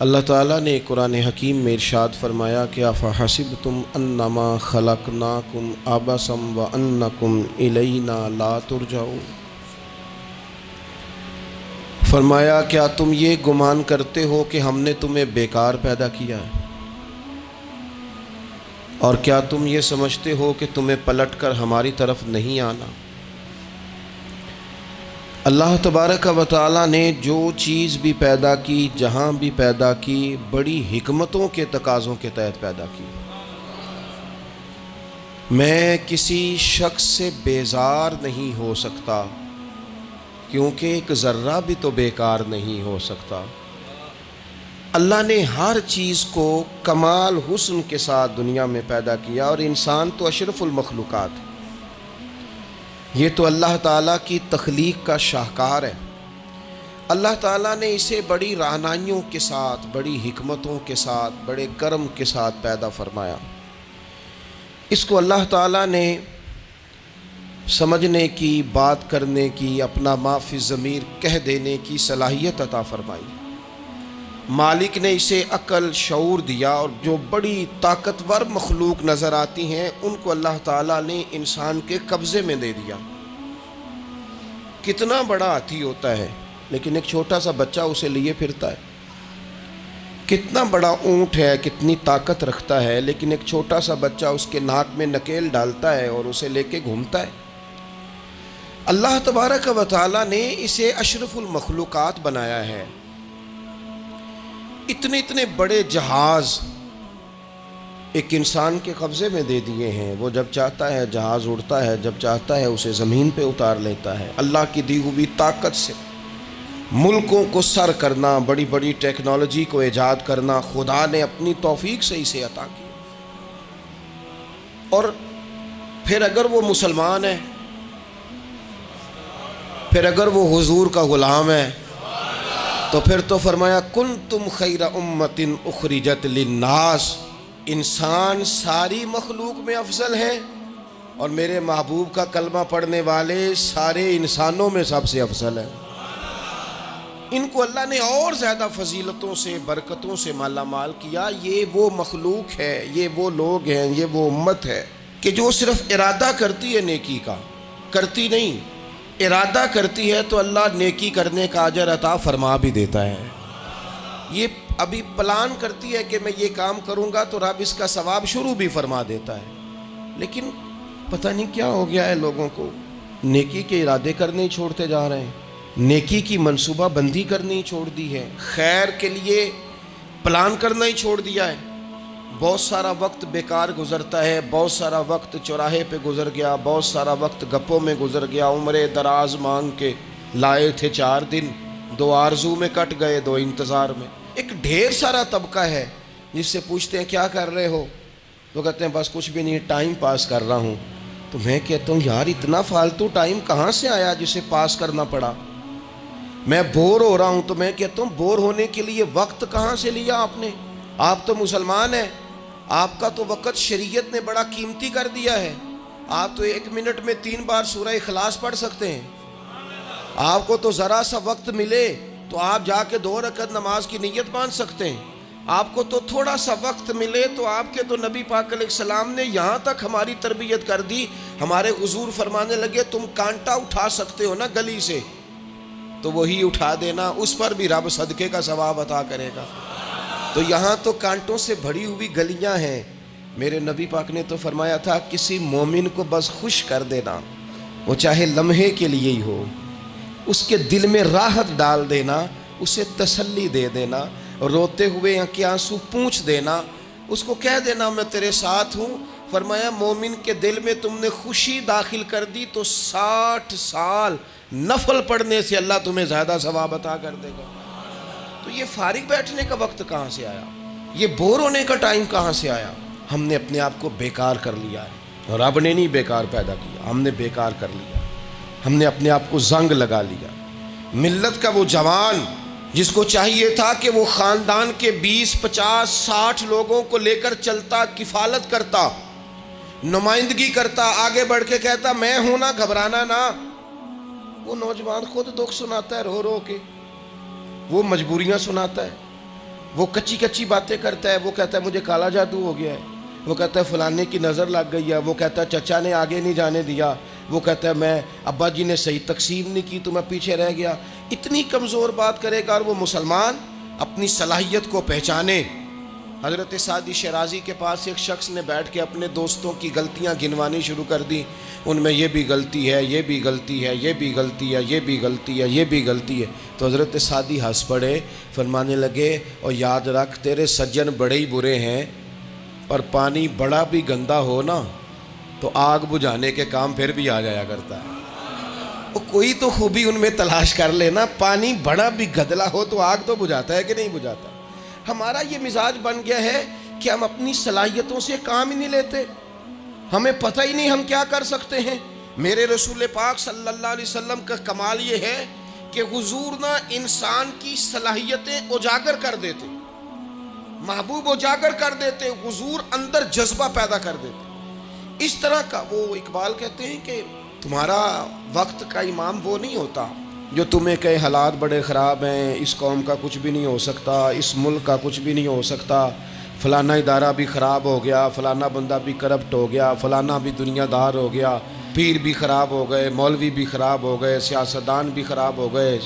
اللہ تعالیٰ نے قرآن حکیم میں ارشاد فرمایا کہ افحسبتم انما خلقناکم عبثا وانکم الینا لا ترجعون، فرمایا کیا تم یہ گمان کرتے ہو کہ ہم نے تمہیں بیکار پیدا کیا ہے، اور کیا تم یہ سمجھتے ہو کہ تمہیں پلٹ کر ہماری طرف نہیں آنا؟ اللہ تبارک و تعالیٰ نے جو چیز بھی پیدا کی، جہاں بھی پیدا کی، بڑی حکمتوں کے تقاضوں کے تحت پیدا کی۔ میں کسی شخص سے بیزار نہیں ہو سکتا، کیونکہ ایک ذرہ بھی تو بیکار نہیں ہو سکتا۔ اللہ نے ہر چیز کو کمال حسن کے ساتھ دنیا میں پیدا کیا، اور انسان تو اشرف المخلوقات ہے۔ یہ تو اللہ تعالیٰ کی تخلیق کا شاہکار ہے۔ اللہ تعالیٰ نے اسے بڑی رعنائیوں کے ساتھ، بڑی حکمتوں کے ساتھ، بڑے کرم کے ساتھ پیدا فرمایا۔ اس کو اللہ تعالیٰ نے سمجھنے کی، بات کرنے کی، اپنا ما فی الضمیر کہہ دینے کی صلاحیت عطا فرمائی۔ مالک نے اسے عقل، شعور دیا، اور جو بڑی طاقتور مخلوق نظر آتی ہیں ان کو اللہ تعالیٰ نے انسان کے قبضے میں دے دیا۔ کتنا بڑا ہاتھی ہوتا ہے لیکن ایک چھوٹا سا بچہ اسے لیے پھرتا ہے۔ کتنا بڑا اونٹ ہے، کتنی طاقت رکھتا ہے، لیکن ایک چھوٹا سا بچہ اس کے ناک میں نکیل ڈالتا ہے اور اسے لے کے گھومتا ہے۔ اللہ تبارک و تعالیٰ نے اسے اشرف المخلوقات بنایا ہے۔ اتنے اتنے بڑے جہاز ایک انسان کے قبضے میں دے دیے ہیں۔ وہ جب چاہتا ہے جہاز اڑتا ہے، جب چاہتا ہے اسے زمین پہ اتار لیتا ہے۔ اللہ کی دی ہوئی طاقت سے ملکوں کو سر کرنا، بڑی بڑی ٹیکنالوجی کو ایجاد کرنا خدا نے اپنی توفیق سے اسے عطا کیا۔ اور پھر اگر وہ مسلمان ہے، پھر اگر وہ حضور کا غلام ہے، تو پھر تو فرمایا کنتم خیر امت اخرجت للناس، انسان ساری مخلوق میں افضل ہے، اور میرے محبوب کا کلمہ پڑھنے والے سارے انسانوں میں سب سے افضل ہے۔ ان کو اللہ نے اور زیادہ فضیلتوں سے، برکتوں سے مالا مال کیا۔ یہ وہ مخلوق ہے، یہ وہ لوگ ہیں، یہ وہ امت ہے کہ جو صرف ارادہ کرتی ہے نیکی کا، کرتی نہیں، ارادہ کرتی ہے تو اللہ نیکی کرنے کا اجر عطا فرما بھی دیتا ہے۔ یہ ابھی پلان کرتی ہے کہ میں یہ کام کروں گا تو رب اس کا ثواب شروع بھی فرما دیتا ہے، لیکن پتہ نہیں کیا ہو گیا ہے لوگوں کو، نیکی کے ارادے کرنے ہی چھوڑتے جا رہے ہیں، نیکی کی منصوبہ بندی کرنی ہی چھوڑ دی ہے، خیر کے لیے پلان کرنا ہی چھوڑ دیا ہے۔ بہت سارا وقت بیکار گزرتا ہے، بہت سارا وقت چوراہے پہ گزر گیا، بہت سارا وقت گپوں میں گزر گیا۔ عمرے دراز مانگ کے لائے تھے 4 دن، 2 آرزو میں کٹ گئے، 2 انتظار میں۔ ایک ڈھیر سارا طبقہ ہے جس سے پوچھتے ہیں کیا کر رہے ہو، وہ کہتے ہیں بس کچھ بھی نہیں، ٹائم پاس کر رہا ہوں۔ تو میں کہتا ہوں یار اتنا فالتو ٹائم کہاں سے آیا جسے پاس کرنا پڑا؟ میں بور ہو رہا ہوں، تو میں کہتا ہوں بور ہونے کے لیے وقت کہاں سے لیا آپ نے؟ آپ تو مسلمان ہیں، آپ کا تو وقت شریعت نے بڑا قیمتی کر دیا ہے۔ آپ تو 1 منٹ میں 3 بار سورہ اخلاص پڑھ سکتے ہیں۔ آپ کو تو ذرا سا وقت ملے تو آپ جا کے 2 رکعت نماز کی نیت باندھ سکتے ہیں۔ آپ کو تو تھوڑا سا وقت ملے تو آپ کے تو نبی پاک علیہ السلام نے یہاں تک ہماری تربیت کر دی، ہمارے حضور فرمانے لگے تم کانٹا اٹھا سکتے ہو نا گلی سے، تو وہی اٹھا دینا، اس پر بھی رب صدقے کا ثواب عطا کرے گا۔ تو یہاں تو کانٹوں سے بھری ہوئی گلیاں ہیں۔ میرے نبی پاک نے تو فرمایا تھا کسی مومن کو بس خوش کر دینا، وہ چاہے لمحے کے لیے ہی ہو، اس کے دل میں راحت ڈال دینا، اسے تسلی دے دینا، روتے ہوئے آنکھ آنسو پونچھ دینا، اس کو کہہ دینا میں تیرے ساتھ ہوں۔ فرمایا مومن کے دل میں تم نے خوشی داخل کر دی تو 60 سال نفل پڑھنے سے اللہ تمہیں زیادہ ثواب عطا کر دے گا۔ تو یہ فارغ بیٹھنے کا وقت کہاں سے آیا؟ یہ بور ہونے کا ٹائم کہاں سے آیا؟ ہم نے اپنے آپ کو بیکار کر لیا ہے، اور رب نے نہیں بیکار پیدا کیا، ہم نے بیکار کر لیا، ہم نے اپنے آپ کو زنگ لگا لیا۔ ملت کا وہ جوان جس کو چاہیے تھا کہ وہ خاندان کے 20 50 60 لوگوں کو لے کر چلتا، کفالت کرتا، نمائندگی کرتا، آگے بڑھ کے کہتا میں ہوں نا، گھبرانا نہ، وہ نوجوان خود دکھ سناتا ہے رو رو کے، وہ مجبوریاں سناتا ہے، وہ کچی کچی باتیں کرتا ہے، وہ کہتا ہے مجھے کالا جادو ہو گیا ہے، وہ کہتا ہے فلانے کی نظر لگ گئی ہے، وہ کہتا ہے چچا نے آگے نہیں جانے دیا، وہ کہتا ہے میں ابا جی نے صحیح تقسیم نہیں کی تو میں پیچھے رہ گیا۔ اتنی کمزور بات کرے گا، اور وہ مسلمان اپنی صلاحیت کو پہچانے۔ حضرت سعدی شیرازی کے پاس ایک شخص نے بیٹھ کے اپنے دوستوں کی غلطیاں گنوانی شروع کر دی، ان میں یہ بھی غلطی ہے، یہ بھی غلطی ہے، یہ بھی غلطی ہے، یہ بھی غلطی ہے، یہ بھی غلطی ہے۔ تو حضرت سعدی ہنس پڑے، فرمانے لگے اور یاد رکھ تیرے سجن بڑے ہی برے ہیں، پر پانی بڑا بھی گندا ہو نا تو آگ بجھانے کے کام پھر بھی آ جایا کرتا ہے۔ وہ کوئی تو خوبی ان میں تلاش کر لینا، پانی بڑا بھی گدلا ہو تو آگ تو بجھاتا ہے کہ نہیں بجھاتا۔ ہمارا یہ مزاج بن گیا ہے کہ ہم اپنی صلاحیتوں سے کام ہی نہیں لیتے، ہمیں پتہ ہی نہیں ہم کیا کر سکتے ہیں۔ میرے رسول پاک صلی اللہ علیہ وسلم کا کمال یہ ہے کہ حضور نہ انسان کی صلاحیتیں اجاگر کر دیتے، محبوب اجاگر کر دیتے، حضور اندر جذبہ پیدا کر دیتے۔ اس طرح کا وہ اقبال کہتے ہیں کہ تمہارا وقت کا امام وہ نہیں ہوتا جو تمہیں کہے حالات بڑے خراب ہیں، اس قوم کا کچھ بھی نہیں ہو سکتا، اس ملک کا کچھ بھی نہیں ہو سکتا، فلانا ادارہ بھی خراب ہو گیا، فلانا بندہ بھی کرپٹ ہو گیا، فلانا بھی دنیا دار ہو گیا، پیر بھی خراب ہو گئے، مولوی بھی خراب ہو گئے، سیاستدان بھی خراب ہو گئے،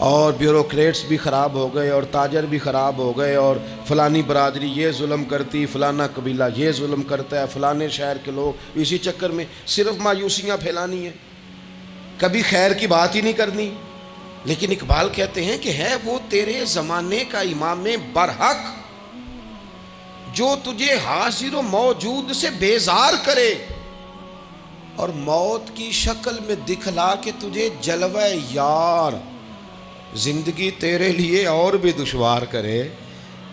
اور بیوروکریٹس بھی خراب ہو گئے، اور تاجر بھی خراب ہو گئے، اور فلانی برادری یہ ظلم کرتی، فلانا قبیلہ یہ ظلم کرتا ہے، فلانے شہر کے لوگ، اسی چکر میں صرف مایوسیاں پھیلانی ہیں، کبھی خیر کی بات ہی نہیں کرنی۔ لیکن اقبال کہتے ہیں کہ ہے وہ تیرے زمانے کا امام برحق جو تجھے حاضر و موجود سے بیزار کرے اور موت کی شکل میں دکھلا کے تجھے جلوہ یار زندگی تیرے لیے اور بھی دشوار کرے،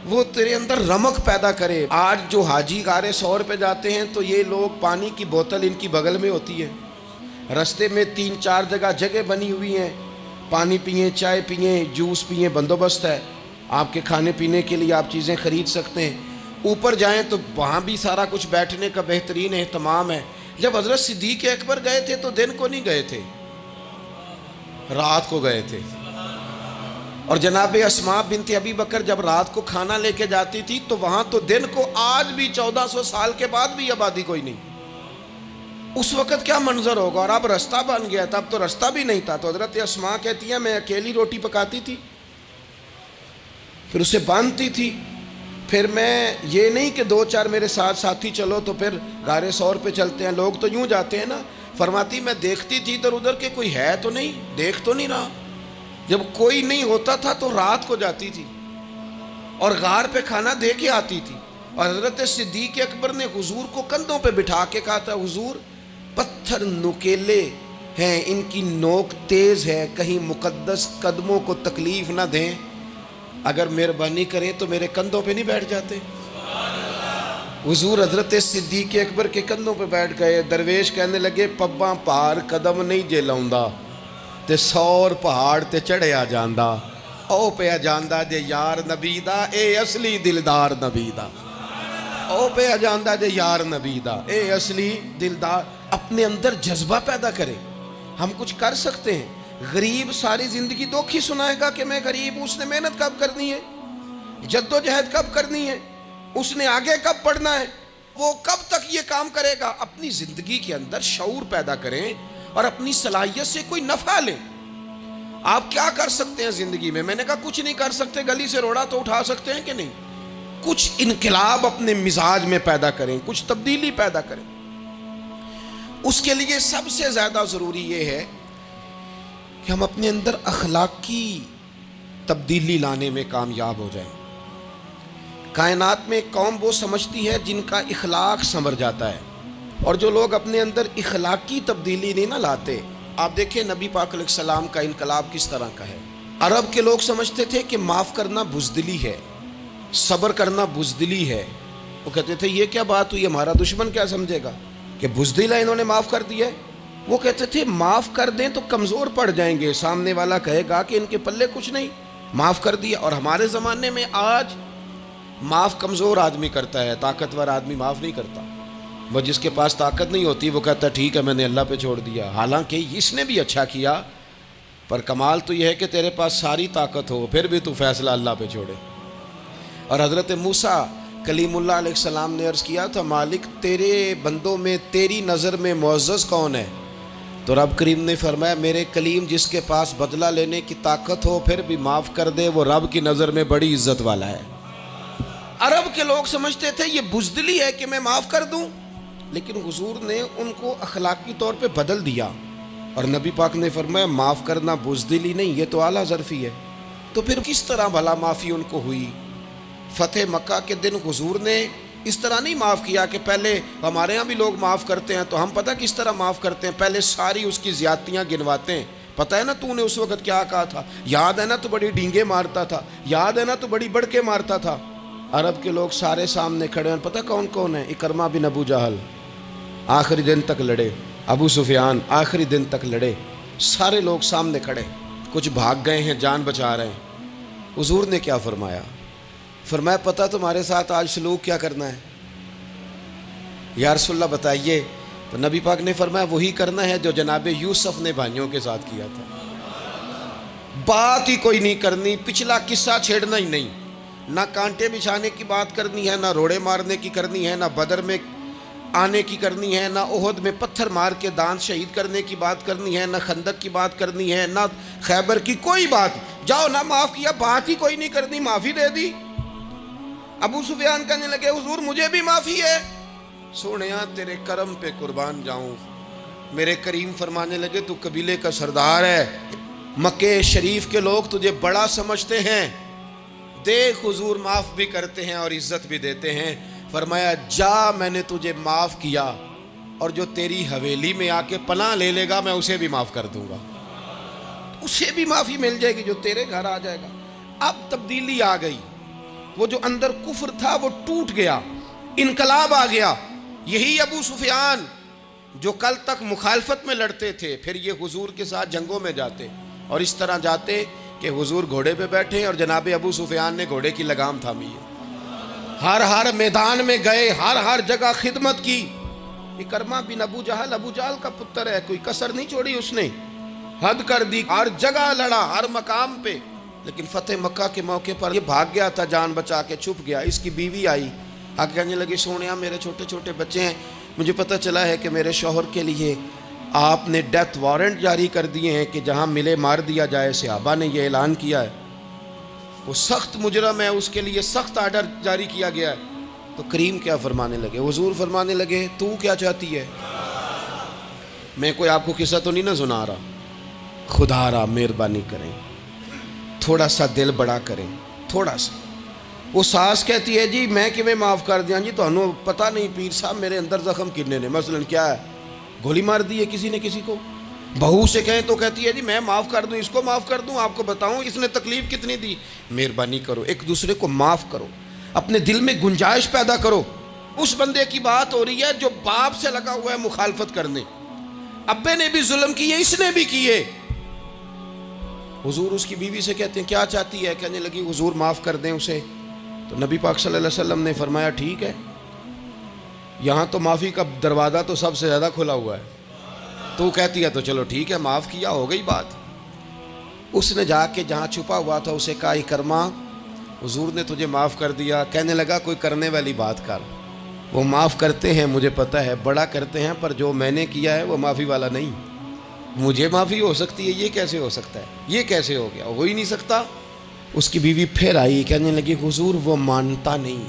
وہ تیرے اندر رمق پیدا کرے۔ آج جو حاجی غار سور پہ جاتے ہیں تو یہ لوگ پانی کی بوتل ان کی بغل میں ہوتی ہے، رستے میں 3-4 جگہ بنی ہوئی ہیں، پانی پئیں، چائے پئیں، جوس پئیں، بندوبست ہے، آپ کے کھانے پینے کے لیے آپ چیزیں خرید سکتے ہیں۔ اوپر جائیں تو وہاں بھی سارا کچھ بیٹھنے کا بہترین اہتمام ہے۔ جب حضرت صدیق اکبر گئے تھے تو دن کو نہیں گئے تھے، رات کو گئے تھے، اور جناب اسماء بنت ابی بکر جب رات کو کھانا لے کے جاتی تھی تو وہاں تو دن کو آج بھی 1400 سال کے بعد بھی آبادی کوئی نہیں۔ اس وقت کیا منظر ہوگا، اور اب رستہ بن گیا تھا، اب تو رستہ بھی نہیں تھا۔ تو حضرت اسماء کہتی ہیں میں اکیلی روٹی پکاتی تھی، پھر اسے باندھتی تھی، پھر میں یہ نہیں کہ 2-4 میرے ساتھ ساتھی چلو تو پھر غار سور پہ چلتے ہیں، لوگ تو یوں جاتے ہیں نا۔ فرماتی میں دیکھتی تھی ادھر ادھر کہ کوئی ہے تو نہیں، دیکھ تو نہیں رہا۔ جب کوئی نہیں ہوتا تھا تو رات کو جاتی تھی اور غار پہ کھانا دے کے آتی تھی، اور حضرت صدیق اکبر نے حضور کو کندھوں پہ بٹھا کے کہا تھا حضور پتھر نکیلے ہیں، ان کی نوک تیز ہے، کہیں مقدس قدموں کو تکلیف نہ دیں، اگر مہربانی کریں تو میرے کندھوں پہ نہیں بیٹھ جاتے۔ حضور حضرت صدیق اکبر کے کندھوں پہ بیٹھ گئے۔ درویش کہنے لگے پباں پار قدم نہیں جے لاؤندا تے 100 پہاڑ تے چڑھیا جاندا، او پیا جاندا جے یار نبی دا، اے اصلی دلدار نبی دا، او پیا جاندا جے یار نبی دا، اے اصلی دلدار۔ اپنے اندر جذبہ پیدا کرے، ہم کچھ کر سکتے ہیں۔ غریب ساری زندگی دکھ ہی سنائے گا کہ میں غریب ہوں، اس نے محنت کب کرنی ہے، جد و جہد کب کرنی ہے، اس نے آگے کب پڑھنا ہے، وہ کب تک یہ کام کرے گا۔ اپنی زندگی کے اندر شعور پیدا کریں اور اپنی صلاحیت سے کوئی نفع لیں۔ آپ کیا کر سکتے ہیں زندگی میں؟ میں نے کہا کچھ نہیں کر سکتے، گلی سے روڑا تو اٹھا سکتے ہیں کہ نہیں؟ کچھ انقلاب اپنے مزاج میں پیدا کریں، کچھ تبدیلی پیدا کریں۔ اس کے لیے سب سے زیادہ ضروری یہ ہے کہ ہم اپنے اندر اخلاقی تبدیلی لانے میں کامیاب ہو جائیں۔ کائنات میں ایک قوم وہ سمجھتی ہے جن کا اخلاق سنور جاتا ہے، اور جو لوگ اپنے اندر اخلاقی تبدیلی نہیں نہ لاتے، آپ دیکھیں نبی پاک علیہ السلام کا انقلاب کس طرح کا ہے۔ عرب کے لوگ سمجھتے تھے کہ معاف کرنا بزدلی ہے، صبر کرنا بزدلی ہے۔ وہ کہتے تھے یہ کیا بات ہوئی، ہمارا دشمن کیا سمجھے گا کہ بزدل ہے، انہوں نے معاف کر دیا ہے۔ وہ کہتے تھے معاف کر دیں تو کمزور پڑ جائیں گے، سامنے والا کہے گا کہ ان کے پلے کچھ نہیں، معاف کر دیا۔ اور ہمارے زمانے میں آج معاف کمزور آدمی کرتا ہے، طاقتور آدمی معاف نہیں کرتا۔ وہ جس کے پاس طاقت نہیں ہوتی وہ کہتا ہے ٹھیک ہے میں نے اللہ پہ چھوڑ دیا، حالانکہ اس نے بھی اچھا کیا، پر کمال تو یہ ہے کہ تیرے پاس ساری طاقت ہو پھر بھی تو فیصلہ اللہ پہ چھوڑے۔ اور حضرت موسیٰ کلیم اللہ علیہ السلام نے عرض کیا تھا مالک تیرے بندوں میں تیری نظر میں معزز کون ہے؟ تو رب کریم نے فرمایا میرے کلیم جس کے پاس بدلہ لینے کی طاقت ہو پھر بھی معاف کر دے وہ رب کی نظر میں بڑی عزت والا ہے۔ عرب کے لوگ سمجھتے تھے یہ بزدلی ہے کہ میں معاف کر دوں، لیکن حضور نے ان کو اخلاقی طور پہ بدل دیا، اور نبی پاک نے فرمایا معاف کرنا بزدلی نہیں، یہ تو اعلیٰ ظرفی ہے۔ تو پھر کس طرح بھلا معافی ان کو ہوئی؟ فتح مکہ کے دن حضور نے اس طرح نہیں معاف کیا کہ پہلے ہمارے ہاں بھی لوگ معاف کرتے ہیں تو ہم پتہ کس طرح معاف کرتے ہیں، پہلے ساری اس کی زیادتیاں گنواتے ہیں۔ پتہ ہے نا تو نے اس وقت کیا کہا تھا، یاد ہے نا تو بڑی ڈینگے مارتا تھا، یاد ہے نا تو بڑی بڑھ کے مارتا تھا۔ عرب کے لوگ سارے سامنے کھڑے ہیں، پتہ کون کون ہے؟ اکرمہ بن ابو جہل آخری دن تک لڑے، ابو سفیان آخری دن تک لڑے، سارے لوگ سامنے کھڑے، کچھ بھاگ گئے ہیں جان بچا رہے ہیں۔ حضور نے کیا فرمایا؟ فرمایا پتہ تمہارے ساتھ آج سلوک کیا کرنا ہے؟ یا رسول اللہ بتائیے۔ تو نبی پاک نے فرمایا وہی کرنا ہے جو جناب یوسف نے بھائیوں کے ساتھ کیا تھا، بات ہی کوئی نہیں کرنی، پچھلا قصہ چھیڑنا ہی نہیں، نہ کانٹے بچھانے کی بات کرنی ہے، نہ روڑے مارنے کی کرنی ہے، نہ بدر میں آنے کی کرنی ہے، نہ احد میں پتھر مار کے دانت شہید کرنے کی بات کرنی ہے، نہ خندق کی بات کرنی ہے، نہ خیبر کی کوئی بات۔ جاؤ نہ معاف کیا، بات ہی کوئی نہیں کرنی، معافی دے دی۔ ابو سفیان کہنے لگے حضور مجھے بھی معافی ہے۔ سونیا تیرے کرم پہ قربان جاؤں۔ میرے کریم فرمانے لگے تو قبیلے کا سردار ہے، مکہ شریف کے لوگ تجھے بڑا سمجھتے ہیں، دیکھ حضور معاف بھی کرتے ہیں اور عزت بھی دیتے ہیں۔ فرمایا جا میں نے تجھے معاف کیا، اور جو تیری حویلی میں آ کے پناہ لے لے گا میں اسے بھی معاف کر دوں گا، اسے بھی معافی مل جائے گی جو تیرے گھر آ جائے گا۔ اب تبدیلی آ گئی، وہ جو اندر کفر تھا وہ ٹوٹ گیا، انقلاب آ گیا۔ یہی ابو سفیان جو کل تک مخالفت میں لڑتے تھے پھر یہ حضور کے ساتھ جنگوں میں جاتے، اور اس طرح جاتے کہ حضور گھوڑے پہ بیٹھے اور جناب ابو سفیان نے گھوڑے کی لگام تھامی ہے، ہر میدان میں گئے، ہر جگہ خدمت کی۔ اکرمہ بن ابو جہل کا پتر ہے، کوئی کسر نہیں چھوڑی اس نے، حد کر دی، ہر جگہ لڑا، ہر مقام پہ۔ لیکن فتح مکہ کے موقع پر یہ بھاگ گیا تھا، جان بچا کے چھپ گیا۔ اس کی بیوی آئی، آگے کہنے لگی سونیا میرے چھوٹے چھوٹے بچے ہیں، مجھے پتہ چلا ہے کہ میرے شوہر کے لیے آپ نے ڈیتھ وارنٹ جاری کر دیے ہیں کہ جہاں ملے مار دیا جائے، صحابہ نے یہ اعلان کیا ہے، وہ سخت مجرم ہے، اس کے لیے سخت آرڈر جاری کیا گیا ہے۔ تو کریم کیا فرمانے لگے؟ حضور فرمانے لگے تو کیا چاہتی ہے؟ میں کوئی آپ کو قصہ تو نہیں نہ سنا رہا، خدا را مہربانی کریں، تھوڑا سا دل بڑا کریں، تھوڑا سا۔ وہ ساس کہتی ہے جی میں کیویں معاف کر دیاں جی، تمہیں پتہ نہیں پیر صاحب میرے اندر زخم کنے نے، مثلا کیا ہے، گولی مار دی ہے کسی نے کسی کو۔ بہو سے کہیں تو کہتی ہے جی میں معاف کر دوں، اس کو معاف کر دوں، آپ کو بتاؤں اس نے تکلیف کتنی دی۔ مہربانی کرو ایک دوسرے کو معاف کرو، اپنے دل میں گنجائش پیدا کرو۔ اس بندے کی بات ہو رہی ہے جو باپ سے لگا ہوا ہے مخالفت کرنے، ابے نے بھی ظلم کیے، اس نے بھی کیے۔ حضور اس کی بیوی سے کہتے ہیں کیا چاہتی ہے؟ کہنے لگی حضور معاف کر دیں اسے۔ تو نبی پاک صلی اللہ علیہ وسلم نے فرمایا ٹھیک ہے، یہاں تو معافی کا دروازہ تو سب سے زیادہ کھلا ہوا ہے، تو کہتی ہے تو چلو ٹھیک ہے معاف کیا، ہو گئی بات۔ اس نے جا کے جہاں چھپا ہوا تھا اسے کہا اکرمہ حضور نے تجھے معاف کر دیا۔ کہنے لگا کوئی کرنے والی بات کر، وہ معاف کرتے ہیں مجھے پتہ ہے، بڑا کرتے ہیں، پر جو میں نے کیا ہے وہ معافی والا نہیں۔ مجھے معافی ہو سکتی ہے، یہ کیسے ہو سکتا ہے، یہ کیسے ہو گیا، ہو ہی نہیں سکتا۔ اس کی بیوی پھر آئی، کہنے لگی حضور وہ مانتا نہیں،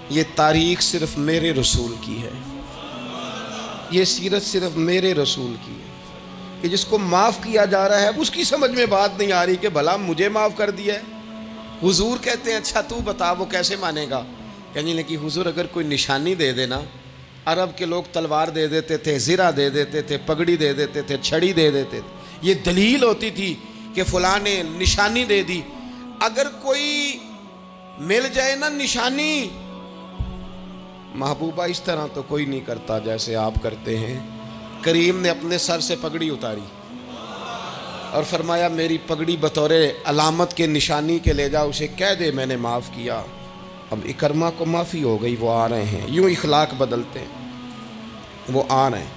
یہ تاریخ صرف میرے رسول کی ہے، یہ سیرت صرف میرے رسول کی ہے، کہ جس کو معاف کیا جا رہا ہے اس کی سمجھ میں بات نہیں آ رہی کہ بھلا مجھے معاف کر دیا ہے۔ حضور کہتے ہیں اچھا تو بتا وہ کیسے مانے گا؟ کہنے لگی حضور اگر کوئی نشانی دے دینا، عرب کے لوگ تلوار دے دیتے تھے، زرہ دے دیتے تھے، پگڑی دے دیتے تھے، چھڑی دے دیتے تھے، یہ دلیل ہوتی تھی کہ فلاں نے نشانی دے دی۔ اگر کوئی مل جائے نا نشانی، محبوبہ اس طرح تو کوئی نہیں کرتا جیسے آپ کرتے ہیں۔ کریم نے اپنے سر سے پگڑی اتاری اور فرمایا میری پگڑی بطور علامت کے نشانی کے لے جا، اسے کہہ دے میں نے معاف کیا۔ اب اکرمہ کو معافی ہو گئی، وہ آ رہے ہیں، یوں اخلاق بدلتے ہیں، وہ آ رہے ہیں۔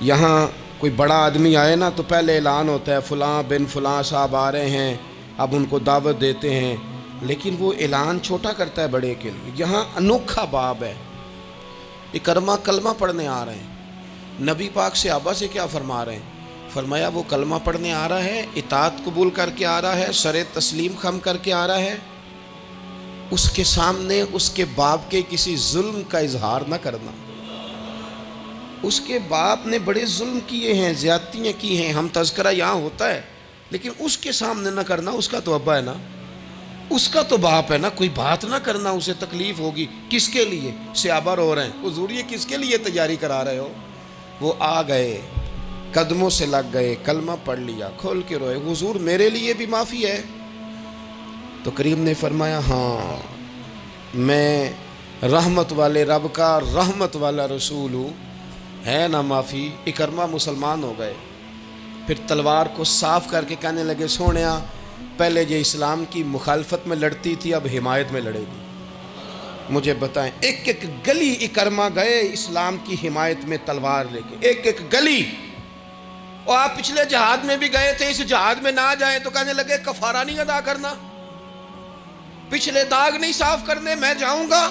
یہاں کوئی بڑا آدمی آئے نا تو پہلے اعلان ہوتا ہے فلاں بن فلاں صاحب آ رہے ہیں، اب ان کو دعوت دیتے ہیں، لیکن وہ اعلان چھوٹا کرتا ہے بڑے کے لیے. یہاں انوکھا باب ہے. اکرمہ کلمہ پڑھنے آ رہے ہیں. نبی پاک صحابہ سے کیا فرما رہے ہیں؟ فرمایا وہ کلمہ پڑھنے آ رہا ہے، اطاعت قبول کر کے آ رہا ہے، سر تسلیم خم کر کے آ رہا ہے. اس کے سامنے اس کے باپ کے کسی ظلم کا اظہار نہ کرنا. اس کے باپ نے بڑے ظلم کیے ہیں، زیادتیاں کی ہیں، ہم تذکرہ یہاں ہوتا ہے، لیکن اس کے سامنے نہ کرنا. اس کا تو ابا ہے نا، اس کا تو باپ ہے نا. کوئی بات نہ کرنا، اسے تکلیف ہوگی. کس کے لیے؟ صحابہ رو رہے ہیں. حضور یہ کس کے لیے تیاری کرا رہے ہو؟ وہ آ گئے، قدموں سے لگ گئے، کلمہ پڑھ لیا، کھول کے روئے. حضور میرے لیے بھی معافی ہے؟ تو کریم نے فرمایا ہاں، میں رحمت والے رب کا رحمت والا رسول ہوں، ہے نا معافی. اکرمہ مسلمان ہو گئے. پھر تلوار کو صاف کر کے کہنے لگے سونیا پہلے یہ اسلام کی مخالفت میں لڑتی تھی، اب حمایت میں لڑے گی. مجھے بتائیں، ایک ایک گلی اکرمہ گئے اسلام کی حمایت میں تلوار لے کے، ایک ایک گلی. اور آپ پچھلے جہاد میں بھی گئے تھے، اس جہاد میں نہ جائیں تو کہنے لگے کفارہ نہیں ادا کرنا، پچھلے داغ نہیں صاف کرنے. میں جاؤں گا،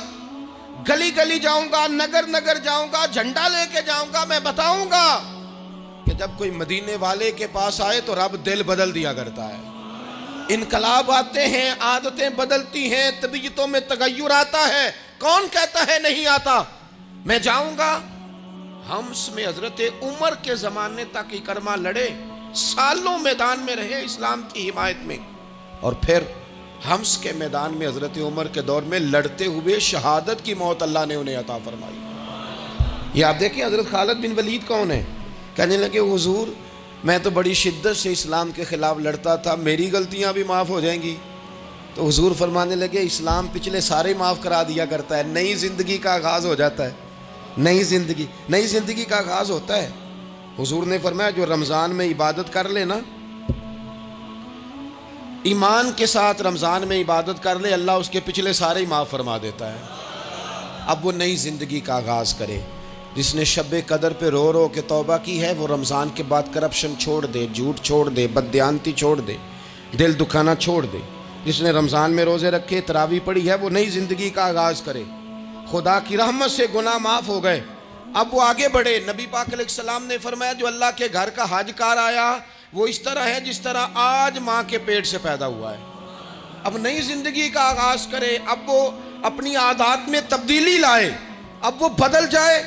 گلی گلی جاؤں گا، نگر نگر جاؤں گا، جھنڈا لے کے جاؤں گا. میں بتاؤں گا کہ جب کوئی مدینے والے کے پاس آئے تو رب دل بدل دیا کرتا ہے. انقلاب آتے ہیں، عادتیں بدلتی ہیں، طبیعتوں میں تغیر آتا ہے. کون کہتا ہے نہیں آتا؟ میں جاؤں گا. ہمس میں حضرت عمر کے زمانے تک اکرمہ لڑے، سالوں میدان میں رہے اسلام کی حمایت میں. اور پھر ہمس کے میدان میں حضرت عمر کے دور میں لڑتے ہوئے شہادت کی موت اللہ نے انہیں عطا فرمائی. یہ آپ دیکھیں حضرت خالد بن ولید کون ہے؟ کہنے لگے حضور میں تو بڑی شدت سے اسلام کے خلاف لڑتا تھا، میری غلطیاں بھی معاف ہو جائیں گی. تو حضور فرمانے لگے اسلام پچھلے سارے معاف کرا دیا کرتا ہے. نئی زندگی کا آغاز ہو جاتا ہے، نئی زندگی کا آغاز ہوتا ہے. حضور نے فرمایا جو رمضان میں عبادت کر لے نا، ایمان کے ساتھ رمضان میں عبادت کر لے، اللہ اس کے پچھلے سارے ہی معاف فرما دیتا ہے. اب وہ نئی زندگی کا آغاز کرے. جس نے شب قدر پہ رو رو کے توبہ کی ہے وہ رمضان کے بعد کرپشن چھوڑ دے، جھوٹ چھوڑ دے، بددیانتی چھوڑ دے، دل دکھانا چھوڑ دے. جس نے رمضان میں روزے رکھے، تراویح پڑھی ہے، وہ نئی زندگی کا آغاز کرے. خدا کی رحمت سے گناہ معاف ہو گئے، اب وہ آگے بڑھے. نبی پاک علیہ السلام نے فرمایا جو اللہ کے گھر کا حج کار آیا وہ اس طرح ہے جس طرح آج ماں کے پیٹ سے پیدا ہوا ہے. اب نئی زندگی کا آغاز کرے، اب وہ اپنی عادات میں تبدیلی لائے، اب وہ بدل جائے.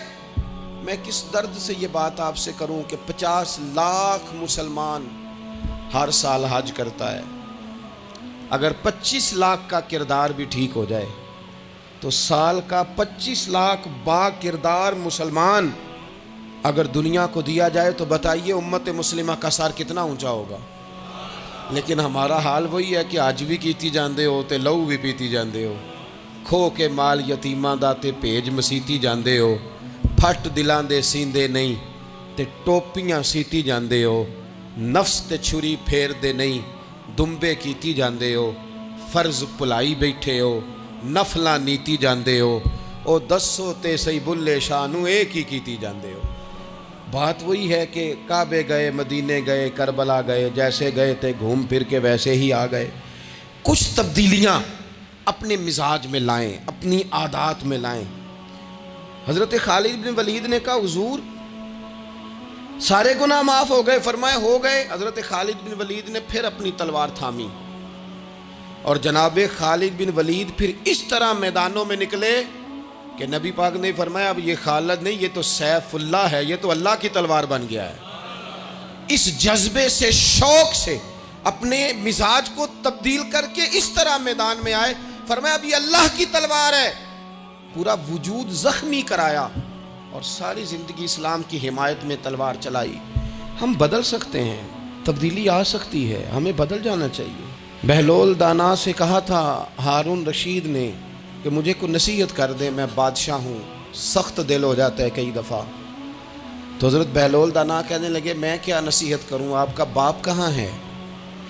میں کس درد سے یہ بات آپ سے کروں کہ 50 لاکھ مسلمان ہر سال حج کرتا ہے. اگر 25 لاکھ کا کردار بھی ٹھیک ہو جائے تو سال کا 25 لاکھ با کردار مسلمان اگر دنیا کو دیا جائے تو بتائیے امت مسلمہ کا سر کتنا اونچا ہوگا. لیکن ہمارا حال وہی ہے کہ آج بھی کیتی جاندے ہو تے لہو بھی پیتی جاندے ہو، کھو کے مال یتیماں دا تے بھیج مسیتی جاندے ہو، پھٹ دلاں دے سیندے نہیں تے ٹوپیاں سیتی جاندے ہو، نفس تے چھری پھیر دے نہیں دمبے کیتی جاندے ہو، فرض پلائی بیٹھے ہو، نفلاں نیتی جاندے ہو، او دسو تے سی بلے شانو ایک ہی کیتی جاندے ہو. بات وہی ہے کہ کعبے گئے، مدینے گئے، کربلا گئے، جیسے گئے تھے گھوم پھر کے ویسے ہی آ گئے. کچھ تبدیلیاں اپنے مزاج میں لائیں، اپنی عادات میں لائیں. حضرت خالد بن ولید نے کہا حضور سارے گناہ معاف ہو گئے. فرمایا ہو گئے. حضرت خالد بن ولید نے پھر اپنی تلوار تھامی اور جناب خالد بن ولید پھر اس طرح میدانوں میں نکلے کہ نبی پاک نے فرمایا اب یہ خالد نہیں، یہ تو سیف اللہ ہے، یہ تو اللہ کی تلوار بن گیا ہے. اس جذبے سے، شوق سے اپنے مزاج کو تبدیل کر کے اس طرح میدان میں آئے. فرمایا اب یہ اللہ کی تلوار ہے. پورا وجود زخمی کرایا اور ساری زندگی اسلام کی حمایت میں تلوار چلائی. ہم بدل سکتے ہیں، تبدیلی آ سکتی ہے، ہمیں بدل جانا چاہیے. بہلول دانا سے کہا تھا ہارون رشید نے کہ مجھے کوئی نصیحت کر دے، میں بادشاہ ہوں. سخت دل ہو جاتا ہے کئی دفعہ. تو حضرت بہلول دانا کہنے لگے میں کیا نصیحت کروں، آپ کا باپ کہاں ہے؟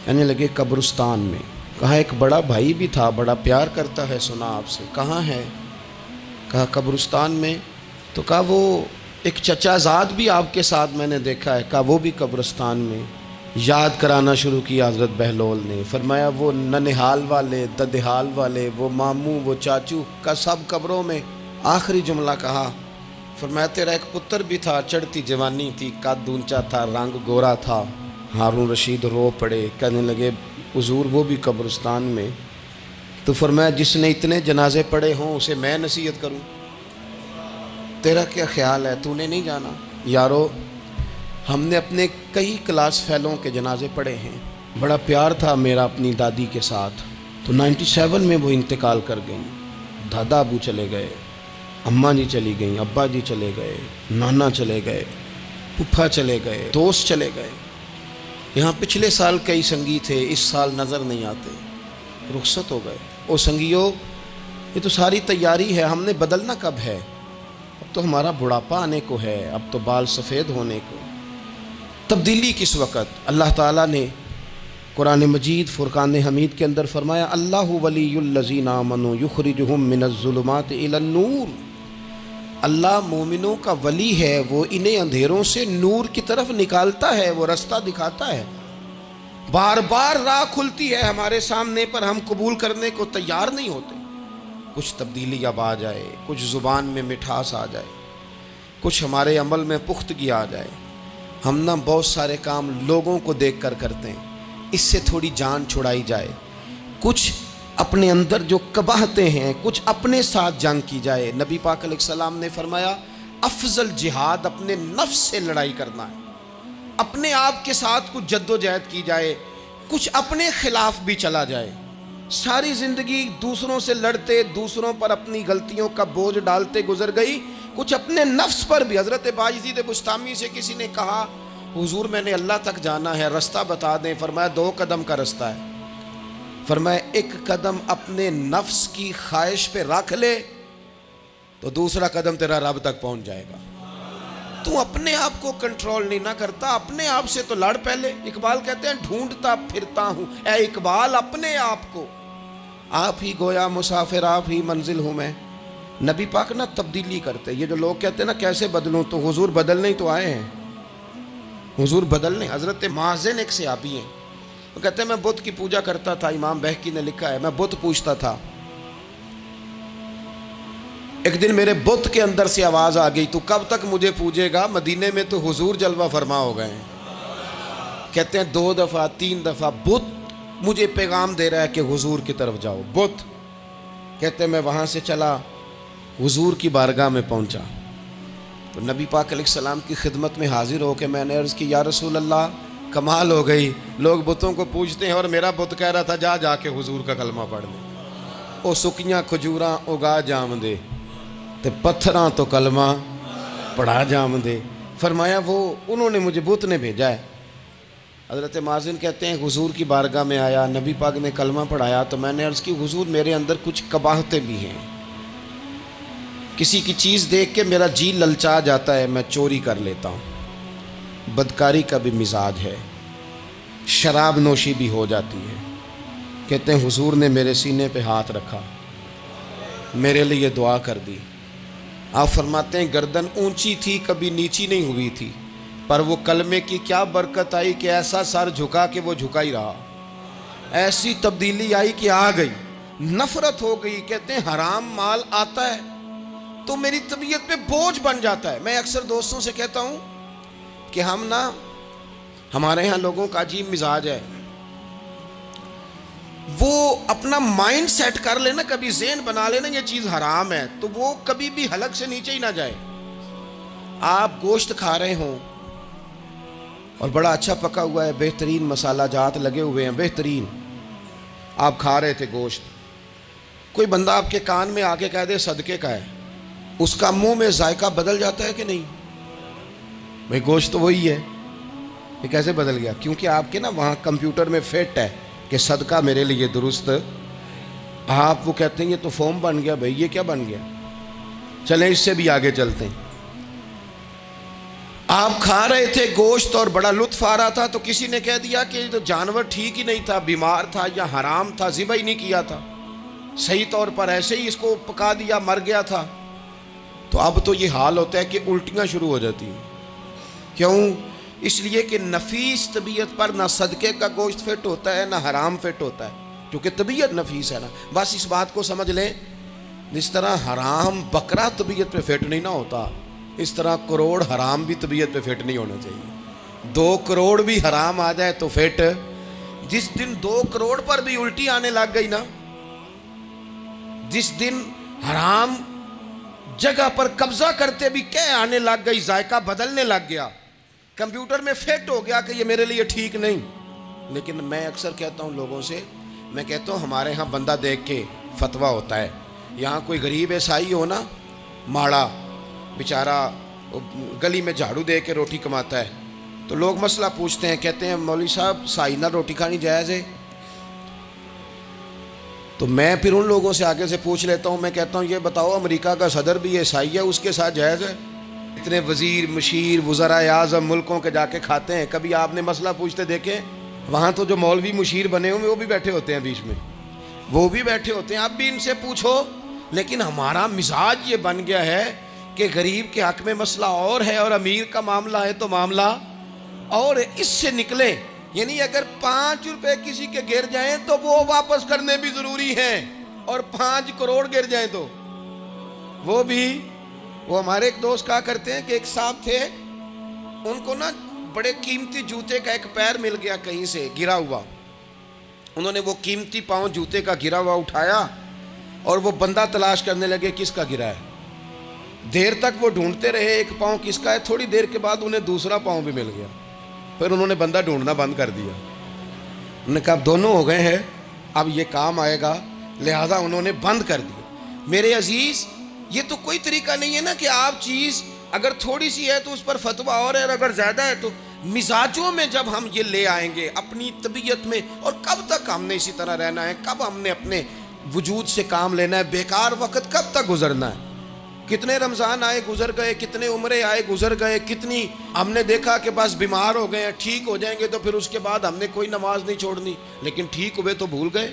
کہنے لگے قبرستان میں. کہا ایک بڑا بھائی بھی تھا، بڑا پیار کرتا ہے، سنا آپ سے، کہاں ہے؟ کہا قبرستان میں. تو کہا وہ ایک چچا زاد بھی آپ کے ساتھ میں نے دیکھا ہے. کہا وہ بھی قبرستان میں. یاد کرانا شروع کیا حضرت بہلول نے، فرمایا وہ ننہال والے، ددہال والے، وہ ماموں، وہ چاچو کا سب قبروں میں آخری جملہ کہا، فرمایا تیرا ایک پتر بھی تھا، چڑھتی جوانی تھی، قد اونچا تھا، رنگ گورا تھا۔ ہارون رشید رو پڑے، کہنے لگے حضور وہ بھی قبرستان میں؟ تو فرمایا جس نے اتنے جنازے پڑھے ہوں اسے میں نصیحت کروں؟ تیرا کیا خیال ہے، تو نے نہیں جانا؟ یارو ہم نے اپنے کئی کلاس فیلوں کے جنازے پڑھے ہیں، بڑا پیار تھا میرا اپنی دادی کے ساتھ، تو 97 میں وہ انتقال کر گئیں، دادا ابو چلے گئے، اماں جی چلی گئیں، ابا جی چلے گئے، نانا چلے گئے، پھپھا چلے گئے، دوست چلے گئے۔ یہاں پچھلے سال کئی سنگی تھے، اس سال نظر نہیں آتے، رخصت ہو گئے۔ او سنگیو، یہ تو ساری تیاری ہے، ہم نے بدلنا کب ہے؟ اب تو ہمارا بڑھاپا آنے کو ہے، اب تو بال سفید ہونے کو۔ تبدیلی کس وقت؟ اللہ تعالیٰ نے قرآن مجید فرقان حمید کے اندر فرمایا اللہ ولی الذین آمنوا یخرجہم من الظلمات الی النور۔ اللہ مومنوں کا ولی ہے، وہ انہیں اندھیروں سے نور کی طرف نکالتا ہے، وہ رستہ دکھاتا ہے۔ بار بار راہ کھلتی ہے ہمارے سامنے، پر ہم قبول کرنے کو تیار نہیں ہوتے۔ کچھ تبدیلی اب آ جائے، کچھ زبان میں مٹھاس آ جائے، کچھ ہمارے عمل میں پختگی آ جائے۔ ہم نہ بہت سارے کام لوگوں کو دیکھ کر کرتے ہیں، اس سے تھوڑی جان چھڑائی جائے۔ کچھ اپنے اندر جو قباہتیں ہیں، کچھ اپنے ساتھ جنگ کی جائے۔ نبی پاک علیہ السلام نے فرمایا افضل جہاد اپنے نفس سے لڑائی کرنا ہے، اپنے آپ کے ساتھ کچھ جد و جہد کی جائے، کچھ اپنے خلاف بھی چلا جائے۔ ساری زندگی دوسروں سے لڑتے، دوسروں پر اپنی غلطیوں کا بوجھ ڈالتے گزر گئی، کچھ اپنے نفس پر بھی۔ حضرت بایزید بستامی سے کسی نے کہا حضور میں نے اللہ تک جانا ہے، رستہ بتا دیں۔ فرمایا 2 قدم کا رستہ ہے۔ فرمایا 1 قدم اپنے نفس کی خواہش پہ رکھ لے تو دوسرا قدم تیرا رب تک پہنچ جائے گا۔ تو اپنے آپ کو کنٹرول نہیں نہ کرتا، اپنے آپ سے تو لڑ پہلے۔ اقبال کہتے ہیں ڈھونڈتا پھرتا ہوں اے اقبال اپنے آپ کو، آپ ہی گویا مسافر آپ ہی منزل ہوں میں۔ نبی پاک نہ تبدیلی کرتے۔ یہ جو لوگ کہتے ہیں نا کیسے بدلوں، تو حضور بدلنے ہی تو آئے ہیں، حضور بدلنے۔ حضرت مازن ایک صحابی ہیں، وہ کہتے ہیں میں بت کی پوجا کرتا تھا، امام بہقی نے لکھا ہے میں بت پوجتا تھا۔ ایک دن میرے بت کے اندر سے آواز آ گئی تو کب تک مجھے پوجے گا، مدینے میں تو حضور جلوہ فرما ہو گئے ہیں۔ کہتے ہیں 2 دفعہ 3 دفعہ بت مجھے پیغام دے رہا ہے کہ حضور کی طرف جاؤ، بت۔ کہتے ہیں میں وہاں سے چلا، حضور کی بارگاہ میں پہنچا تو نبی پاک علیہ السلام کی خدمت میں حاضر ہو کے میں نے عرض کی یا رسول اللہ کمال ہو گئی، لوگ بتوں کو پوجتے ہیں اور میرا بت کہہ رہا تھا جا جا کے حضور کا کلمہ پڑھ لے۔ او سکیاں کھجوراں اگا جام دے تے پتھراں تو کلمہ پڑھا جام دے۔ فرمایا وہ انہوں نے مجھے بت نے بھیجا ہے۔ حضرت مازن کہتے ہیں حضور کی بارگاہ میں آیا، نبی پاک نے کلمہ پڑھایا تو میں نے عرض کی حضور میرے اندر کچھ قباہتیں بھی ہیں، کسی کی چیز دیکھ کے میرا جی للچا جاتا ہے، میں چوری کر لیتا ہوں، بدکاری کا بھی مزاج ہے، شراب نوشی بھی ہو جاتی ہے۔ کہتے ہیں حضور نے میرے سینے پہ ہاتھ رکھا، میرے لیے دعا کر دی۔ آپ فرماتے ہیں گردن اونچی تھی کبھی نیچی نہیں ہوئی تھی، پر وہ کلمے کی کیا برکت آئی کہ ایسا سر جھکا کہ وہ جھکا ہی رہا، ایسی تبدیلی آئی کہ آ گئی، نفرت ہو گئی۔ کہتے ہیں حرام مال آتا ہے تو میری طبیعت پہ بوجھ بن جاتا ہے۔ میں اکثر دوستوں سے کہتا ہوں کہ ہمارے ہاں لوگوں کا عجیب مزاج ہے، وہ اپنا مائنڈ سیٹ کر لینا، کبھی ذہن بنا لینا یہ چیز حرام ہے تو وہ کبھی بھی حلق سے نیچے ہی نہ جائے۔ آپ گوشت کھا رہے ہوں اور بڑا اچھا پکا ہوا ہے، بہترین مسالہ جات لگے ہوئے ہیں، بہترین، آپ کھا رہے تھے گوشت، کوئی بندہ آپ کے کان میں آ کے کہہ دے صدقے کا ہے، اس کا منہ میں ذائقہ بدل جاتا ہے کہ نہیں؟ بھئی گوشت تو وہی ہے، یہ کیسے بدل گیا؟ کیونکہ آپ کے نا وہاں کمپیوٹر میں فٹ ہے کہ صدقہ میرے لیے درست۔ آپ وہ کہتے ہیں یہ تو فارم بن گیا، بھئی یہ کیا بن گیا؟ چلیں اس سے بھی آگے چلتے ہیں۔ آپ کھا رہے تھے گوشت اور بڑا لطف آ رہا تھا تو کسی نے کہہ دیا کہ یہ تو جانور ٹھیک ہی نہیں تھا، بیمار تھا یا حرام تھا، ذبح ہی نہیں کیا تھا، صحیح طور پر ایسے ہی اس کو پکا دیا، مر گیا تھا۔ تو اب تو یہ حال ہوتا ہے کہ الٹیاں شروع ہو جاتی ہیں۔ کیوں؟ اس لیے کہ نفیس طبیعت پر نہ صدقے کا گوشت فٹ ہوتا ہے نہ حرام فٹ ہوتا ہے، کیونکہ طبیعت نفیس ہے نا. بس اس بات کو سمجھ لیں، جس طرح حرام بکرا طبیعت پہ فٹ نہیں نہ ہوتا، اس طرح کروڑ حرام بھی طبیعت پہ فٹ نہیں ہونا چاہیے. 2 کروڑ بھی حرام آ جائے تو فٹ. جس دن 2 کروڑ پر بھی الٹی آنے لگ گئی نا، جس دن حرام جگہ پر قبضہ کرتے بھی کہہ آنے لگ گئی، ذائقہ بدلنے لگ گیا، کمپیوٹر میں فٹ ہو گیا کہ یہ میرے لیے ٹھیک نہیں. لیکن میں اکثر کہتا ہوں لوگوں سے، میں کہتا ہوں ہمارے ہاں بندہ دیکھ کے فتویٰ ہوتا ہے. یہاں کوئی غریب عیسائی ہو نا، ماڑا بیچارہ گلی میں جھاڑو دے کے روٹی کماتا ہے، تو لوگ مسئلہ پوچھتے ہیں، کہتے ہیں مولوی صاحب سائنہ روٹی کھانی جائز ہے؟ تو میں پھر ان لوگوں سے آگے سے پوچھ لیتا ہوں، میں کہتا ہوں یہ بتاؤ امریکہ کا صدر بھی عیسائی ہے، اس کے ساتھ جائز ہے؟ اتنے وزیر مشیر وزراء اعظم ملکوں کے جا کے کھاتے ہیں، کبھی آپ نے مسئلہ پوچھتے دیکھیں؟ وہاں تو جو مولوی مشیر بنے ہوئے وہ بھی بیٹھے ہوتے ہیں بیچ میں، وہ بھی بیٹھے ہوتے ہیں، اب بھی ان سے پوچھو. لیکن ہمارا مزاج یہ بن گیا ہے کہ غریب کے حق میں مسئلہ اور ہے اور امیر کا معاملہ ہے تو معاملہ اور اس سے نکلے. یعنی اگر 5 روپے کسی کے گر جائیں تو وہ واپس کرنے بھی ضروری ہیں، اور 5 کروڑ گر جائیں تو وہ بھی. وہ ہمارے ایک دوست کہا کرتے ہیں کہ ایک صاحب تھے، ان کو نا بڑے قیمتی جوتے کا ایک پیر مل گیا کہیں سے گرا ہوا. انہوں نے وہ قیمتی پاؤں جوتے کا گرا ہوا اٹھایا اور وہ بندہ تلاش کرنے لگے کس کا گرا ہے. دیر تک وہ ڈھونڈتے رہے ایک پاؤں کس کا ہے، تھوڑی دیر کے بعد انہیں دوسرا پاؤں بھی مل گیا. پھر انہوں نے بندہ ڈھونڈنا بند کر دیا. انہوں نے کہا اب دونوں ہو گئے ہیں، اب یہ کام آئے گا، لہذا انہوں نے بند کر دیا. میرے عزیز، یہ تو کوئی طریقہ نہیں ہے نا کہ آپ چیز اگر تھوڑی سی ہے تو اس پر فتویٰ اور ہے، اور اگر زیادہ ہے تو مزاجوں میں جب ہم یہ لے آئیں گے اپنی طبیعت میں، اور کب تک ہم نے اسی طرح رہنا ہے؟ کب ہم نے اپنے وجود سے کام لینا ہے؟ بیکار وقت کب تک گزرنا ہے؟ کتنے رمضان آئے گزر گئے، کتنے عمرے آئے گزر گئے، کتنی ہم نے دیکھا کہ بس بیمار ہو گئے ہیں، ٹھیک ہو جائیں گے تو پھر اس کے بعد ہم نے کوئی نماز نہیں چھوڑنی، لیکن ٹھیک ہوئے تو بھول گئے،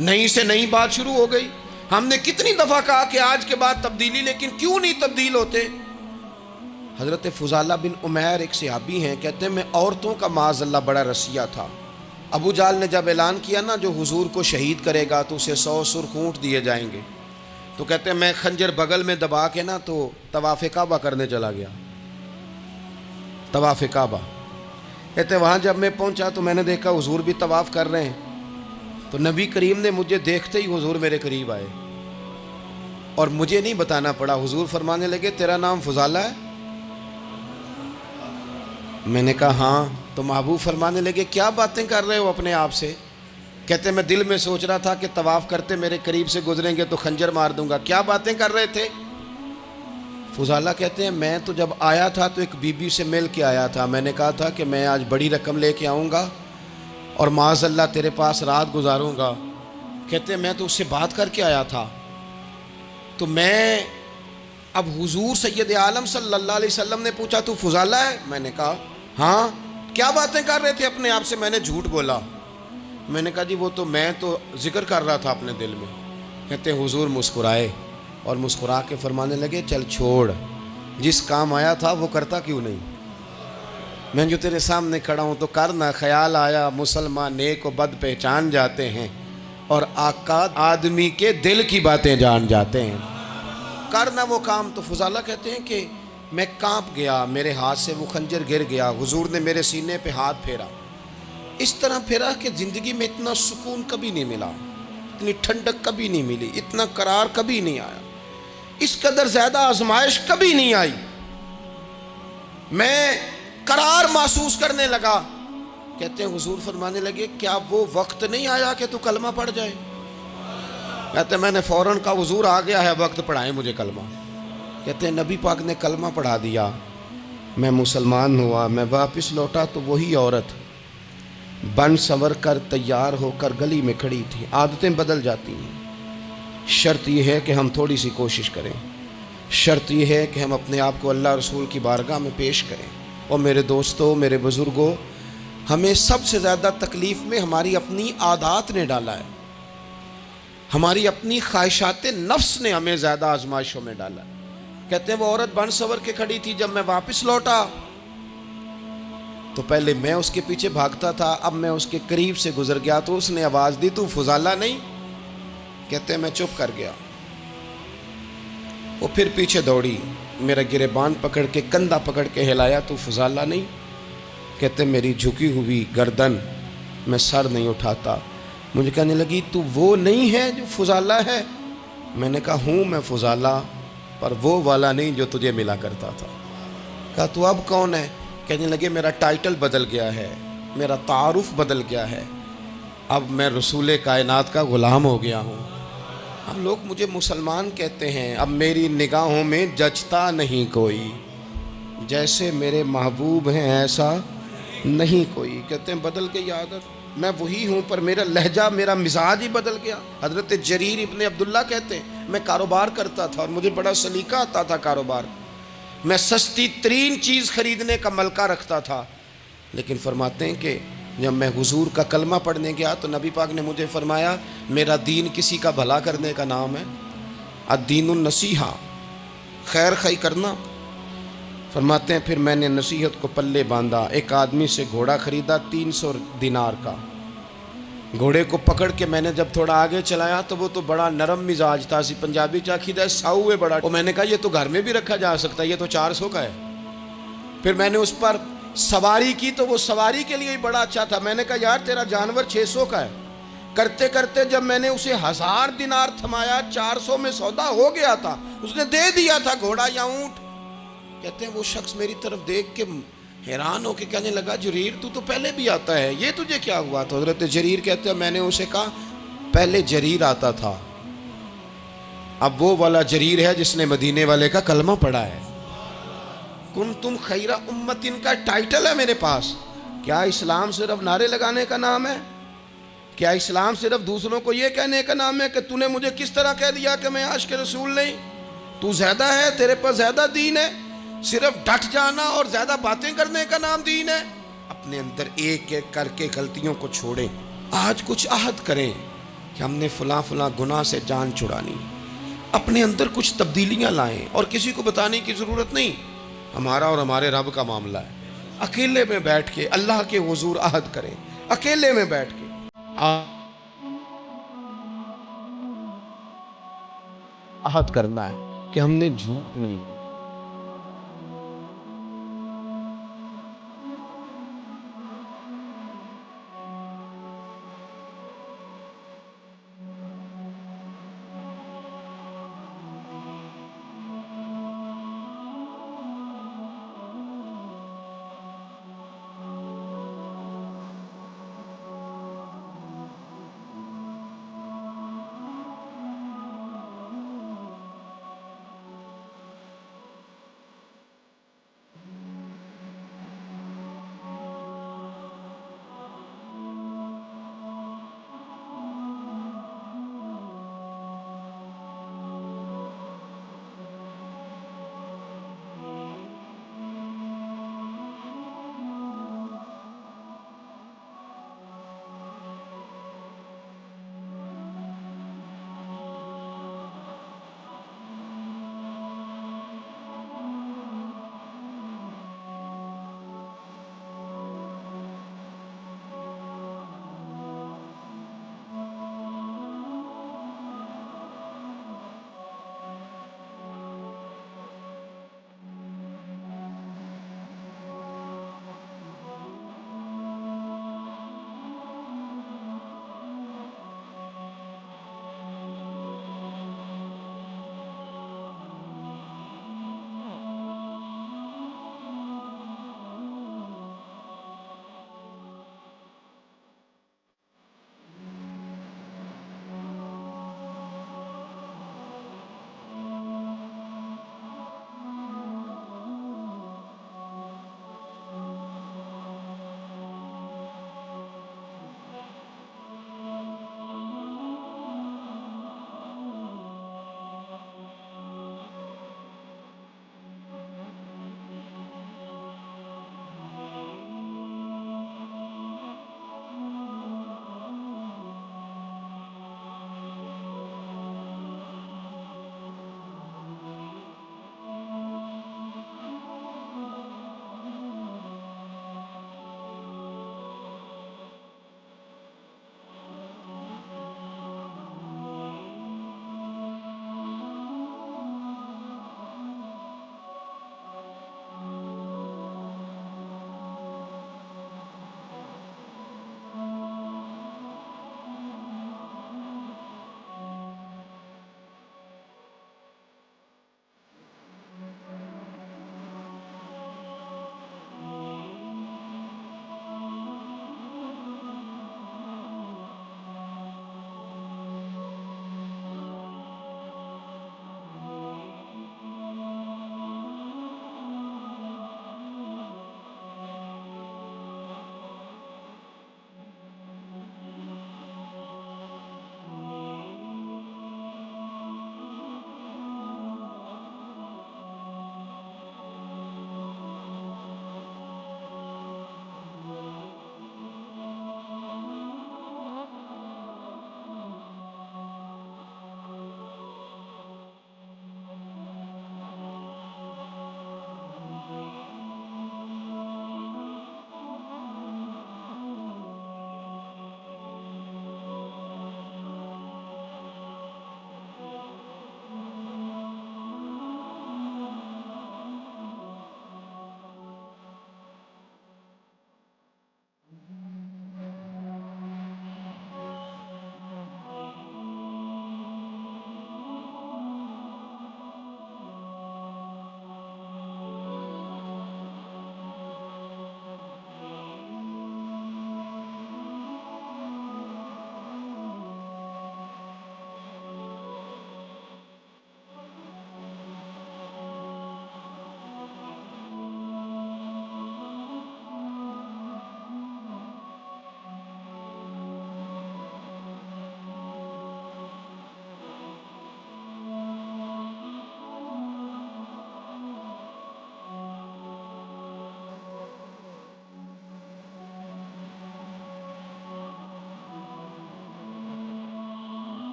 نئی سے نئی بات شروع ہو گئی. ہم نے کتنی دفعہ کہا کہ آج کے بعد تبدیلی، لیکن کیوں نہیں تبدیل ہوتے؟ حضرت فضالہ بن عمیر ایک صحابی ہیں، کہتے ہیں میں عورتوں کا معاذ اللہ بڑا رسیہ تھا. ابو جہل نے جب اعلان کیا نا جو حضور کو شہید کرے گا تو اسے 100 سرخ اونٹ دیے جائیں گے، تو کہتے ہیں میں خنجر بغل میں دبا کے نا تو طواف کعبہ کرنے چلا گیا. طواف کعبہ کہتے ہیں وہاں جب میں پہنچا تو میں نے دیکھا حضور بھی طواف کر رہے ہیں، تو نبی کریم نے مجھے دیکھتے ہی حضور میرے قریب آئے اور مجھے نہیں بتانا پڑا. حضور فرمانے لگے تیرا نام فضالہ ہے؟ میں نے کہا ہاں. تو محبوب فرمانے لگے کیا باتیں کر رہے ہو اپنے آپ سے؟ کہتے میں دل میں سوچ رہا تھا کہ طواف کرتے میرے قریب سے گزریں گے تو خنجر مار دوں گا. کیا باتیں کر رہے تھے؟ فضالہ کہتے ہیں میں تو جب آیا تھا تو ایک بی بی سے مل کے آیا تھا، میں نے کہا تھا کہ میں آج بڑی رقم لے کے آؤں گا اور معاذ اللہ تیرے پاس رات گزاروں گا. کہتے ہیں میں تو اس سے بات کر کے آیا تھا. تو میں اب حضور سید عالم صلی اللہ علیہ وسلم نے پوچھا تو فضالہ ہے؟ میں نے کہا ہاں. کیا باتیں کر رہے تھے اپنے آپ سے؟ میں نے جھوٹ بولا. میں نے کہا جی وہ تو میں تو ذکر کر رہا تھا اپنے دل میں. کہتے ہیں حضور مسکرائے اور مسکرا کے فرمانے لگے چل چھوڑ، جس کام آیا تھا وہ کرتا کیوں نہیں؟ میں جو تیرے سامنے کھڑا ہوں تو کرنا. خیال آیا مسلمان نیک و بد پہچان جاتے ہیں اور آقا آدمی کے دل کی باتیں جان جاتے ہیں. کرنا وہ کام. تو فضالہ کہتے ہیں کہ میں کانپ گیا، میرے ہاتھ سے وہ خنجر گر گیا. حضور نے میرے سینے پہ ہاتھ پھیرا، اس طرح پھیرا کہ زندگی میں اتنا سکون کبھی نہیں ملا، اتنی ٹھنڈک کبھی نہیں ملی، اتنا قرار کبھی نہیں آیا، اس قدر زیادہ آزمائش کبھی نہیں آئی. میں قرار محسوس کرنے لگا. کہتے ہیں حضور فرمانے لگے کیا وہ وقت نہیں آیا کہ تو کلمہ پڑھ جائے؟ کہتے ہیں میں نے فوراً کہا حضور آ گیا ہے وقت، پڑھائیں مجھے کلمہ. کہتے ہیں نبی پاک نے کلمہ پڑھا دیا، میں مسلمان ہوا. میں واپس لوٹا تو وہی عورت بن سنور کر تیار ہو کر گلی میں کھڑی تھی. عادتیں بدل جاتی ہیں. شرط یہ ہے کہ ہم تھوڑی سی کوشش کریں، شرط یہ ہے کہ ہم اپنے آپ کو اللہ رسول کی بارگاہ میں پیش کریں. اور میرے دوستوں، میرے بزرگوں، ہمیں سب سے زیادہ تکلیف میں ہماری اپنی عادات نے ڈالا ہے، ہماری اپنی خواہشات نفس نے ہمیں زیادہ آزمائشوں میں ڈالا ہے. کہتے ہیں وہ عورت بن سنور کے کھڑی تھی. جب میں واپس لوٹا تو پہلے میں اس کے پیچھے بھاگتا تھا، اب میں اس کے قریب سے گزر گیا تو اس نے آواز دی، تو فضالہ نہیں؟ کہتے ہیں میں چپ کر گیا۔ وہ پھر پیچھے دوڑی، میرا گریبان پکڑ کے کندھا پکڑ کے ہلایا، تو فضالہ نہیں؟ کہتے ہیں میری جھکی ہوئی گردن، میں سر نہیں اٹھاتا۔ مجھے کہنے لگی تو وہ نہیں ہے جو فضالہ ہے؟ میں نے کہا ہوں میں فضالہ، پر وہ والا نہیں جو تجھے ملا کرتا تھا۔ کہا تو اب کون ہے؟ کہنے لگے میرا ٹائٹل بدل گیا ہے، میرا تعارف بدل گیا ہے، اب میں رسول کائنات کا غلام ہو گیا ہوں۔ اب لوگ مجھے مسلمان کہتے ہیں، اب میری نگاہوں میں جچتا نہیں کوئی، جیسے میرے محبوب ہیں ایسا نہیں کوئی۔ کہتے ہیں بدل گئی عادت، میں وہی ہوں پر میرا لہجہ، میرا مزاج ہی بدل گیا۔ حضرت جریر ابن عبداللہ کہتے ہیں میں کاروبار کرتا تھا اور مجھے بڑا سلیقہ آتا تھا کاروبار، میں سستی ترین چیز خریدنے کا ملکہ رکھتا تھا، لیکن فرماتے ہیں کہ جب میں حضور کا کلمہ پڑھنے گیا تو نبی پاک نے مجھے فرمایا میرا دین کسی کا بھلا کرنے کا نام ہے، الدین النصیحہ، خیر خی کرنا۔ فرماتے ہیں پھر میں نے نصیحت کو پلے باندھا، ایک آدمی سے گھوڑا خریدا 300 دینار کا، گھوڑے کو پکڑ کے میں نے جب تھوڑا آگے چلایا تو وہ تو بڑا نرم مزاج تھا، سی پنجابی چاکھیدہ ساؤ ہے بڑا، اور میں نے کہا یہ تو گھر میں بھی رکھا جا سکتا ہے، یہ تو 400 کا ہے۔ پھر میں نے اس پر سواری کی تو وہ سواری کے لیے ہی بڑا اچھا تھا، میں نے کہا یار تیرا جانور 600 کا ہے۔ کرتے کرتے جب میں نے اسے 1000 دینار تھمایا، 400 میں سودا ہو گیا تھا، اس نے دے دیا تھا گھوڑا یا اونٹ۔ کہتے ہیں وہ شخص میری طرف دیکھ کے حیران ہو کے کہنے لگا جریر تو پہلے بھی آتا ہے، یہ تجھے کیا ہوا؟ تو حضرت جریر کہتے ہیں میں نے اسے کہا پہلے جریر آتا تھا، اب وہ والا جریر ہے جس نے مدینے والے کا کلمہ پڑھا ہے۔ کنتم خیر امتن کا ٹائٹل ہے میرے پاس۔ کیا اسلام صرف نعرے لگانے کا نام ہے؟ کیا اسلام صرف دوسروں کو یہ کہنے کا نام ہے کہ تو نے مجھے کس طرح کہہ دیا کہ میں عاشق رسول نہیں؟ تو زیادہ ہے، تیرے پاس زیادہ دین ہے، صرف ڈٹ جانا اور زیادہ باتیں کرنے کا نام دین ہے؟ اپنے اندر ایک ایک کر کے غلطیوں کو چھوڑیں، آج کچھ عہد کریں کہ ہم نے فلاں فلاں گناہ سے جان چھڑانی، اپنے اندر کچھ تبدیلیاں لائیں، اور کسی کو بتانے کی ضرورت نہیں، ہمارا اور ہمارے رب کا معاملہ ہے۔ اکیلے میں بیٹھ کے اللہ کے حضور عہد کریں، اکیلے میں بیٹھ کے عہد کرنا ہے کہ ہم نے جھوٹ نہیں۔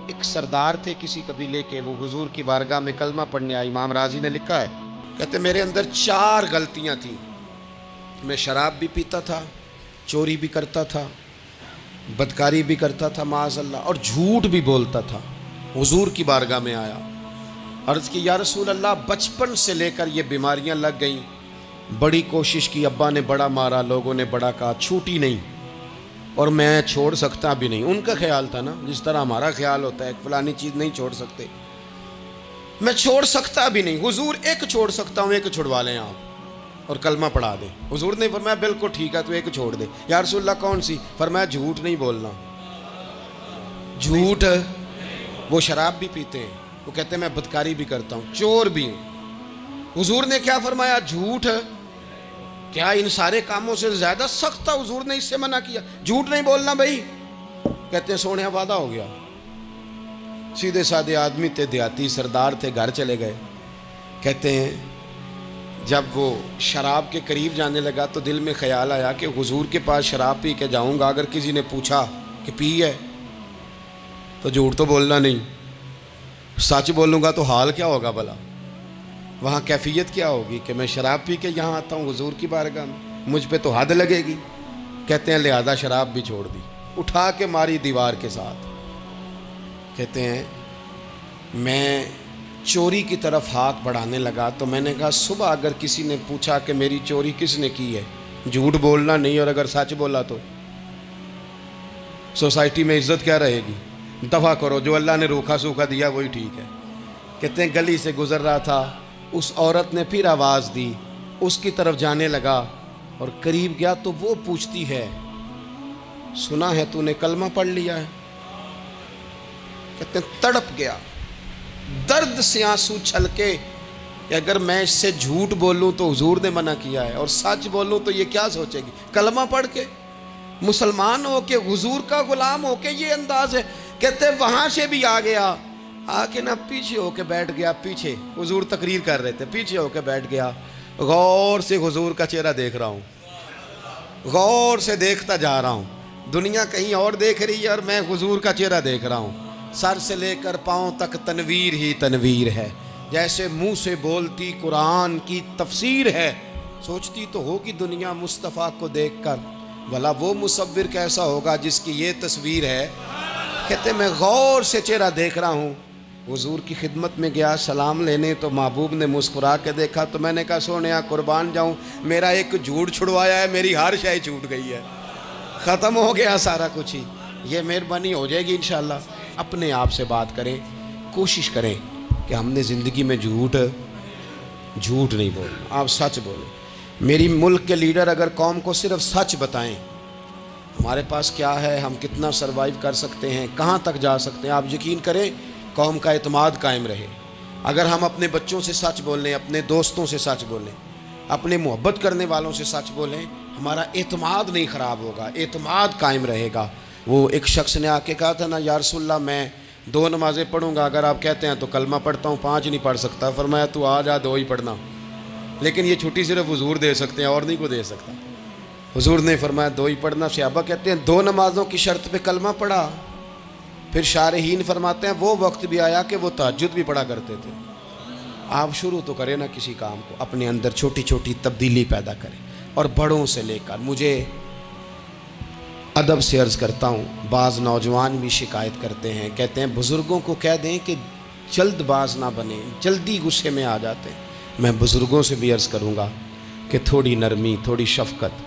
ایک سردار تھے کسی قبیلے کے، وہ حضور کی بارگاہ میں کلمہ پڑھنے آئے. امام راضی نے لکھا ہے، کہتے میرے اندر 4 غلطیاں تھیں. میں شراب بھی پیتا تھا، چوری بھی کرتا تھا، بدکاری بھی کرتا تھا معاذ اللہ، اور جھوٹ بھی بولتا تھا. حضور کی بارگاہ میں آیا، عرض کی یا رسول اللہ بچپن سے لے کر یہ بیماریاں لگ گئیں، بڑی کوشش کی، ابا نے بڑا مارا، لوگوں نے بڑا کہا، چھوٹی نہیں، اور میں چھوڑ سکتا بھی نہیں. ان کا خیال تھا نا جس طرح ہمارا خیال ہوتا ہے فلانی چیز نہیں چھوڑ سکتے، میں چھوڑ سکتا بھی نہیں. حضور ایک چھوڑ سکتا ہوں، ایک چھڑوا لیں آپ اور کلمہ پڑھا دیں. حضور نے فرمایا بالکل ٹھیک ہے، تو ایک چھوڑ دے. یا رسول اللہ کون سی؟ فرمایا جھوٹ نہیں بولنا. جھوٹ، وہ شراب بھی پیتے ہیں، وہ کہتے ہیں میں بدکاری بھی کرتا ہوں، چور بھی ہوں. حضور نے کیا فرمایا؟ جھوٹ. کیا ان سارے کاموں سے زیادہ سخت تھا؟ حضور نے اس سے منع کیا، جھوٹ نہیں بولنا بھائی. کہتے ہیں سونے وعدہ ہو گیا. سیدھے سادے آدمی تھے، دیہاتی سردار تھے، گھر چلے گئے. کہتے ہیں جب وہ شراب کے قریب جانے لگا تو دل میں خیال آیا کہ حضور کے پاس شراب پی کے جاؤں گا، اگر کسی نے پوچھا کہ پی ہے تو جھوٹ تو بولنا نہیں، سچ بولوں گا تو حال کیا ہوگا بھلا، وہاں کیفیت کیا ہوگی کہ میں شراب پی کے یہاں آتا ہوں حضور کی بارگاہ میں، مجھ پہ تو حد لگے گی. کہتے ہیں لہذا شراب بھی چھوڑ دی، اٹھا کے ماری دیوار کے ساتھ. کہتے ہیں میں چوری کی طرف ہاتھ بڑھانے لگا تو میں نے کہا صبح اگر کسی نے پوچھا کہ میری چوری کس نے کی ہے، جھوٹ بولنا نہیں، اور اگر سچ بولا تو سوسائٹی میں عزت کیا رہے گی؟ دفع کرو، جو اللہ نے روکھا سوکھا دیا وہی ٹھیک ہے. کہتے ہیں گلی سے گزر رہا تھا، اس عورت نے پھر آواز دی، اس کی طرف جانے لگا اور قریب گیا تو وہ پوچھتی ہے سنا ہے تو نے کلمہ پڑھ لیا ہے؟ کہتے ہیں تڑپ گیا، درد سے آنسو چھلکے کہ اگر میں اس سے جھوٹ بولوں تو حضور نے منع کیا ہے، اور سچ بولوں تو یہ کیا سوچے گی؟ کلمہ پڑھ کے مسلمان ہو کے حضور کا غلام ہو کے یہ انداز ہے. کہتے وہاں سے بھی آ گیا، آ کے نہ پیچھے ہو کے بیٹھ گیا. پیچھے حضور تقریر کر رہے تھے، پیچھے ہو کے بیٹھ گیا. غور سے حضور کا چہرہ دیکھ رہا ہوں، غور سے دیکھتا جا رہا ہوں. دنیا کہیں اور دیکھ رہی ہے اور میں حضور کا چہرہ دیکھ رہا ہوں. سر سے لے کر پاؤں تک تنویر ہی تنویر ہے، جیسے منہ سے بولتی قرآن کی تفسیر ہے. سوچتی تو ہوگی دنیا مصطفیٰ کو دیکھ کر بھلا وہ مصور کیسا ہوگا جس کی یہ تصویر ہے. کہتے میں غور سے چہرہ دیکھ رہا ہوں. حضور کی خدمت میں گیا سلام لینے تو محبوب نے مسکرا کے دیکھا تو میں نے کہا سونیا قربان جاؤں، میرا ایک جھوٹ چھڑوایا ہے، میری ہر شے چھوٹ گئی ہے، ختم ہو گیا سارا کچھ ہی. یہ مہربانی ہو جائے گی انشاءاللہ. اپنے آپ سے بات کریں، کوشش کریں کہ ہم نے زندگی میں جھوٹ نہیں بولنا، آپ سچ بولیں. میری ملک کے لیڈر اگر قوم کو صرف سچ بتائیں ہمارے پاس کیا ہے، ہم کتنا سروائیو کر سکتے ہیں، کہاں تک جا سکتے ہیں، آپ یقین کریں قوم کا اعتماد قائم رہے. اگر ہم اپنے بچوں سے سچ بولیں، اپنے دوستوں سے سچ بولیں، اپنے محبت کرنے والوں سے سچ بولیں، ہمارا اعتماد نہیں خراب ہوگا، اعتماد قائم رہے گا. وہ ایک شخص نے آ کے کہا تھا نا یا رسول اللہ میں 2 نمازیں پڑھوں گا، اگر آپ کہتے ہیں تو کلمہ پڑھتا ہوں، 5 نہیں پڑھ سکتا. فرمایا تو آ جا 2 ہی پڑھنا، لیکن یہ چھٹی صرف حضور دے سکتے ہیں اور نہیں کو دے سکتا. حضور نے فرمایا 2 ہی پڑھنا. صحابہ کہتے ہیں 2 نمازوں کی شرط پہ کلمہ پڑھا. پھر شارحین فرماتے ہیں وہ وقت بھی آیا کہ وہ تہجد بھی پڑھا کرتے تھے. آپ شروع تو کریں نا کسی کام کو، اپنے اندر چھوٹی چھوٹی تبدیلی پیدا کریں. اور بڑوں سے لے کر، مجھے ادب سے عرض کرتا ہوں، بعض نوجوان بھی شکایت کرتے ہیں، کہتے ہیں بزرگوں کو کہہ دیں کہ جلد باز نہ بنیں، جلدی غصے میں آ جاتے ہیں. میں بزرگوں سے بھی عرض کروں گا کہ تھوڑی نرمی، تھوڑی شفقت،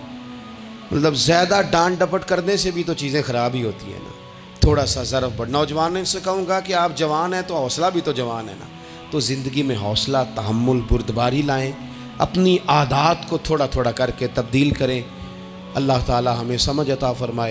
مطلب زیادہ ڈانٹ ڈپٹ کرنے سے بھی تو چیزیں خراب ہی ہوتی ہیں نا. تھوڑا سا ظرف بڑھ. نوجوانوں سے کہوں گا کہ آپ جوان ہیں تو حوصلہ بھی تو جوان ہے نا، تو زندگی میں حوصلہ، تحمل، بردباری لائیں، اپنی عادات کو تھوڑا تھوڑا کر کے تبدیل کریں. اللہ تعالی ہمیں سمجھ عطا فرمائے.